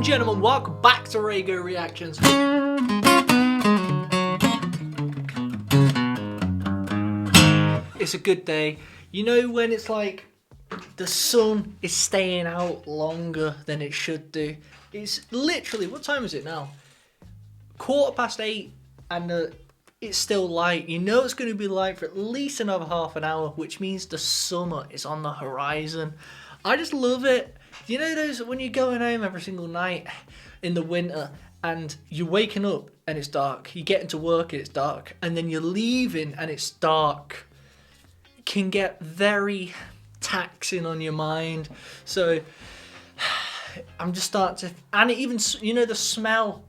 gentlemen, welcome back to RAYGO Reactions. It's a good day. You know when it's like the sun is staying out longer than it should do? It's literally, what time is it now? 8:15 and it's still light. You know it's going to be light for at least another half an hour, which means the summer is on the horizon. I just love it. You know those when you're going home every single night in the winter and you're waking up and it's dark, you get into work and it's dark, and then you're leaving and it's dark. It can get very taxing on your mind. So I'm just starting to, and it even, you know, the smell.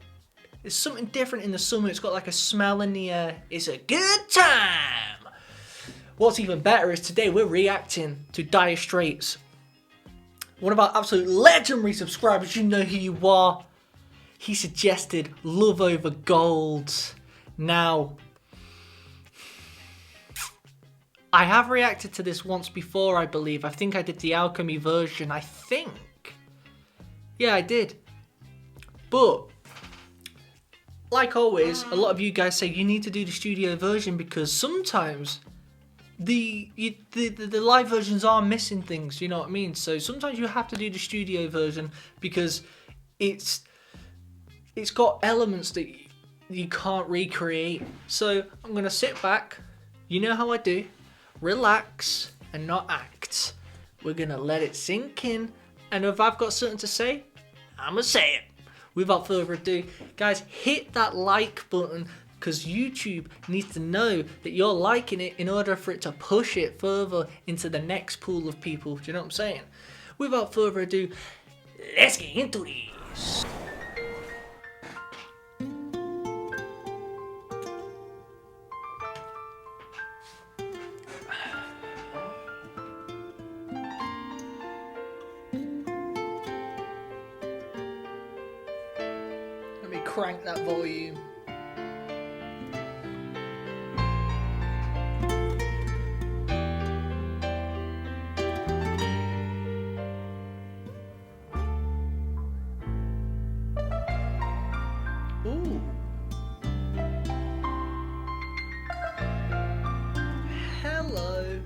There's something different in the summer. It's got like a smell in the air. It's a good time. What's even better is today we're reacting to Dire Straits. One of our absolute legendary subscribers, you know who you are. He suggested Love Over Gold. Now, I have reacted to this once before, I believe. I think I did the Alchemy version, I think. Yeah, I did. But, like always, a lot of you guys say you need to do the studio version because sometimes the live versions are missing things, you know what I mean? So sometimes you have to do the studio version because it's got elements that you can't recreate. So I'm gonna sit back, you know how I do, relax and not act. We're gonna let it sink in, and if I've got something to say, I'ma say it. Without further ado, guys, hit that like button because YouTube needs to know that you're liking it in order for it to push it further into the next pool of people. Do you know what I'm saying? Without further ado, let's get into this. Let me crank that volume. Ooh. Hello.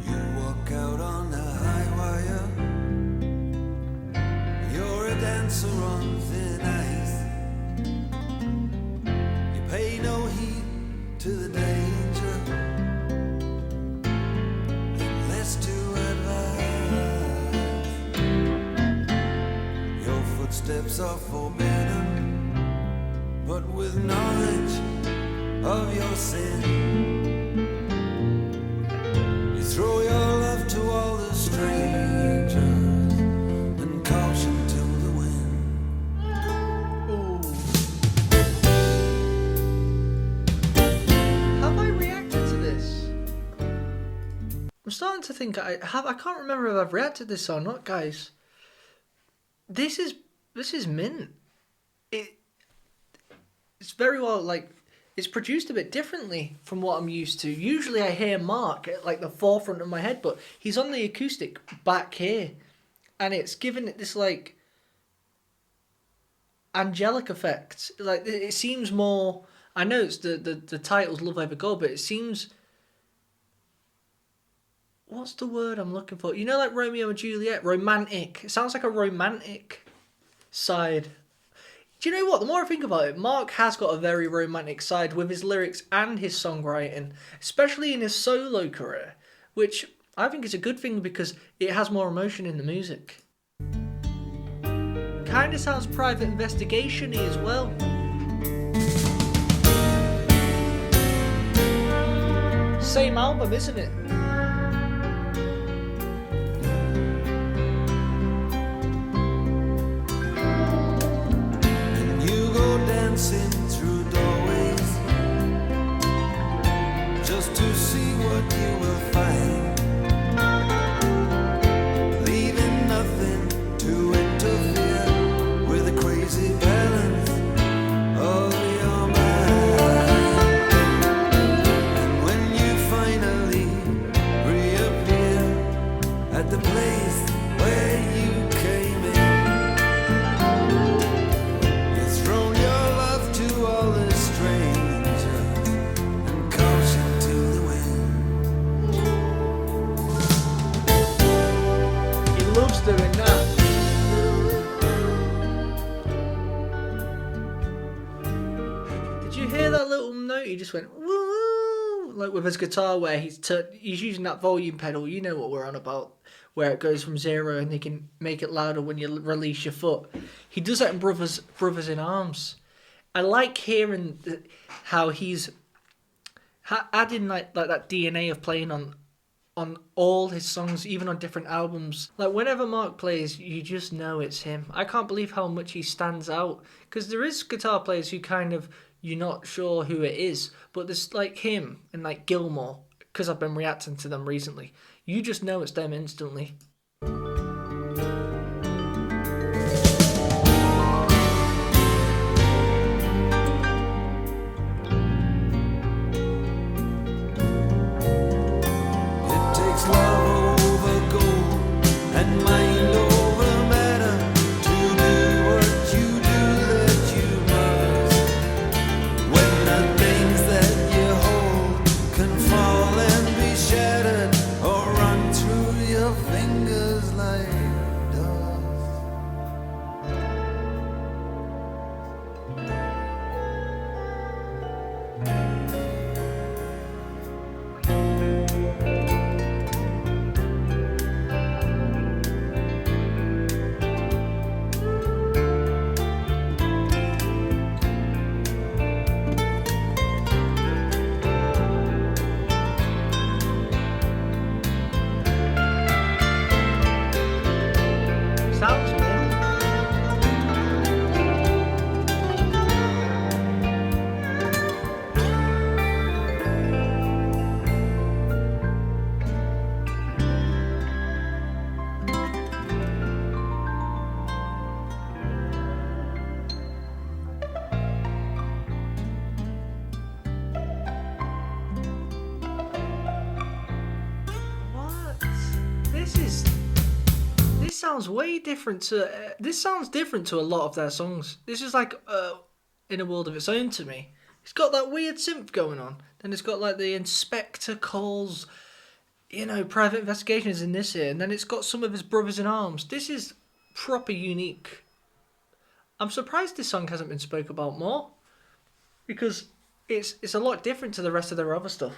You walk out on the high wire. You're a dancer on thin ice. You pay no heed to the danger unless to advise. Your footsteps are forbidden, but with knowledge of your sin, you throw your love to all the strangers and caution to the wind. Ooh. Have I reacted to this? I'm starting to think I have. I can't remember if I've reacted to this or not, guys. This is mint. It's very well, like, it's produced a bit differently from what I'm used to. Usually I hear Mark at like the forefront of my head, but he's on the acoustic back here, and it's giving it this like angelic effect. Like it seems more. I know it's the title's Love Over Gold, but it seems. What's the word I'm looking for? You know, like Romeo and Juliet, romantic. It sounds like a romantic side. Do you know what? The more I think about it, Mark has got a very romantic side with his lyrics and his songwriting, especially in his solo career, which I think is a good thing because it has more emotion in the music. Kinda sounds Private Investigation-y as well. Same album, isn't it? Dancing through doorways just to see what you will find, leaving nothing to interfere with the crazy balance of your mind. And when you finally reappear at the place where that little note he just went woo, like with his guitar, where he's using that volume pedal. You know what we're on about, where it goes from 0 and they can make it louder when you release your foot. He does that in Brothers in Arms. I like hearing how he's adding like that DNA of playing on all his songs, even on different albums. Like whenever Mark plays, you just know it's him. I can't believe how much he stands out, because there is guitar players who kind of, you're not sure who it is, but there's like him and like Gilmore, because I've been reacting to them recently. You just know it's them instantly. Sounds way different to this sounds different to a lot of their songs. This is like in a world of its own to me. It's got that weird synth going on, then it's got like the Inspector calls, Private Investigations in this here, and then it's got some of his Brothers in Arms. This is proper unique. I'm surprised this song hasn't been spoke about more, because it's a lot different to the rest of their other stuff.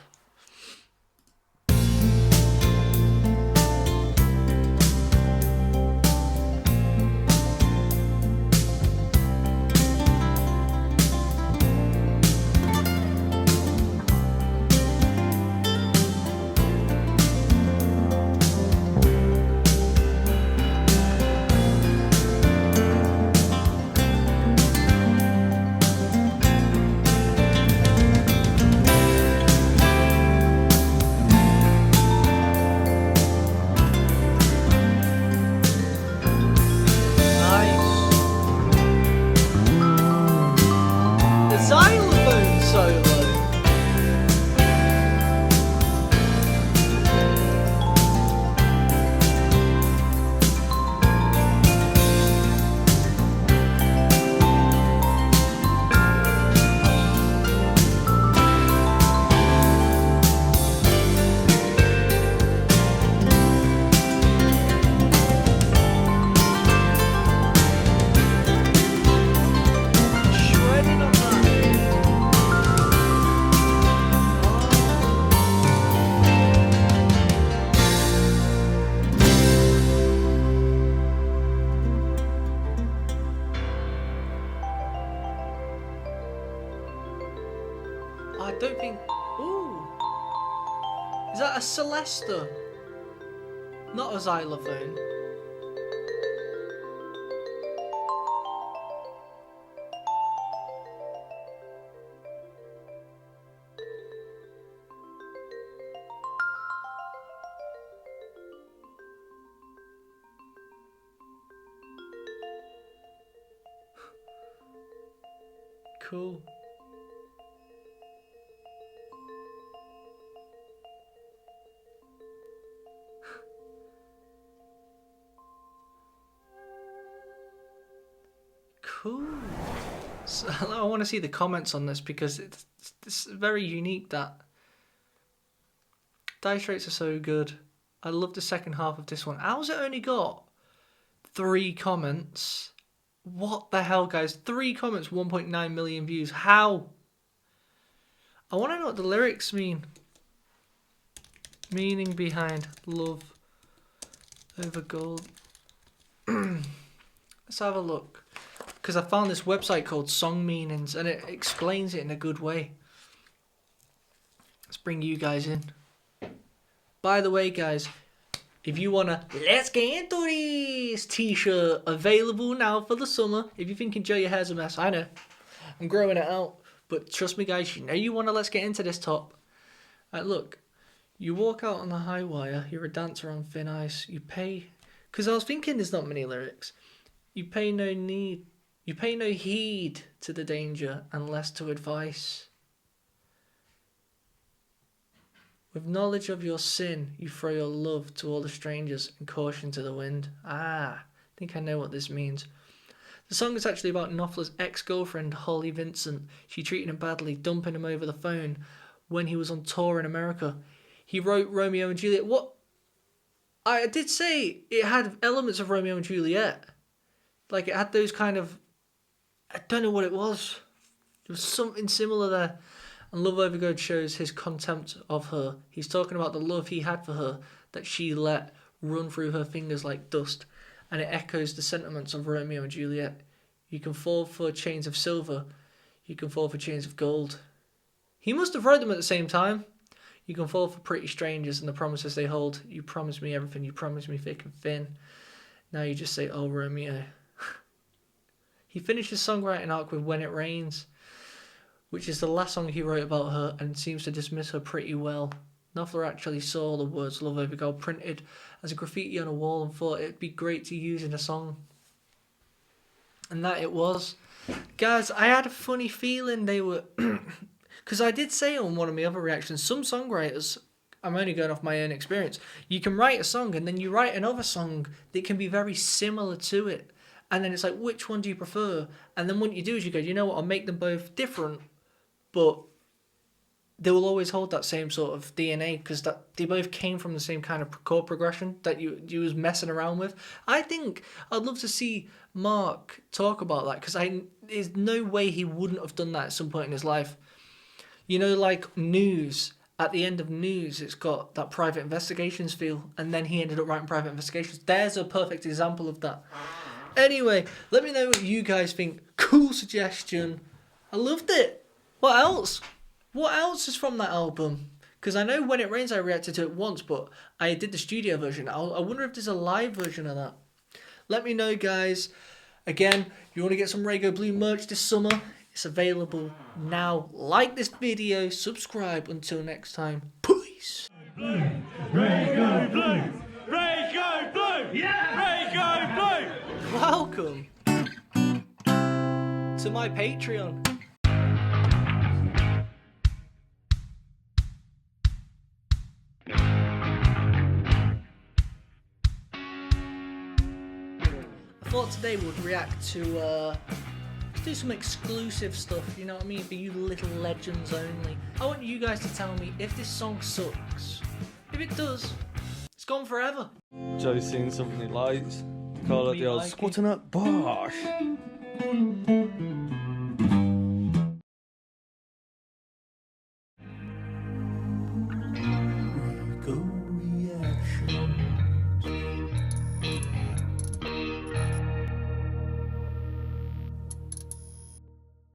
I don't think... Ooh. Is that a Celesta? Not a xylophone. Cool. Cool. So, I want to see the comments on this because it's very unique. That Dire Straits are so good. I love the second half of this one. How's it only got 3 comments? What the hell, guys? 3 comments, 1.9 million views. How? I want to know what the lyrics mean. Meaning behind love over gold. Let's have a look. Because I found this website called Song Meanings and it explains it in a good way. Let's bring you guys in. By the way, guys, if you want to Let's Get Into This t-shirt, available now for the summer. If you think Joe, your hair's a mess, I know. I'm growing it out. But trust me, guys, you know you want to Let's Get Into This top. Right, look. You walk out on the high wire. You're a dancer on thin ice. You pay... Because I was thinking there's not many lyrics. You pay no heed to the danger and less to advice. With knowledge of your sin, you throw your love to all the strangers and caution to the wind. I think I know what this means. The song is actually about Knopfler's ex-girlfriend, Holly Vincent. She treated him badly, dumping him over the phone when he was on tour in America. He wrote Romeo and Juliet. What? I did say it had elements of Romeo and Juliet. Like, it had those kind of... I don't know what it was. There was something similar there. And Love Overgold shows his contempt of her. He's talking about the love he had for her that she let run through her fingers like dust. And it echoes the sentiments of Romeo and Juliet. You can fall for chains of silver. You can fall for chains of gold. He must have wrote them at the same time. You can fall for pretty strangers and the promises they hold. You promised me everything. You promised me thick and thin. Now you just say, oh, Romeo. He finished his songwriting arc with When It Rains, which is the last song he wrote about her and seems to dismiss her pretty well. Knopfler actually saw the words Love Over Gold printed as a graffiti on a wall and thought it'd be great to use in a song. And that it was. Guys, I had a funny feeling they were... Because I did say on one of my other reactions, some songwriters, I'm only going off my own experience, you can write a song and then you write another song that can be very similar to it. And then it's like, which one do you prefer? And then what you do is you go, you know what, I'll make them both different, but they will always hold that same sort of DNA because they both came from the same kind of chord progression that you was messing around with. I think I'd love to see Mark talk about that because there's no way he wouldn't have done that at some point in his life. You know, like News, at the end of News, it's got that Private Investigations feel, and then he ended up writing Private Investigations. There's a perfect example of that. Anyway, let me know what you guys think. Cool suggestion. I loved it. What else? What else is from that album? Because I know When It Rains I reacted to it once, but I did the studio version. I wonder if there's a live version of that. Let me know, guys. Again, if you want to get some RAYGO Blue merch this summer, it's available now. Like this video, subscribe. Until next time, peace. Blue, RAYGO Blue, RAYGO Blue, yeah, RAYGO Blue. Welcome to my Patreon. I thought today we'd react to let's do some exclusive stuff, you know what I mean, for you little legends only. I want you guys to tell me if this song sucks. If it does, it's gone forever. Joe's seen something he likes. Call it Me the old like it. squatting up bosh.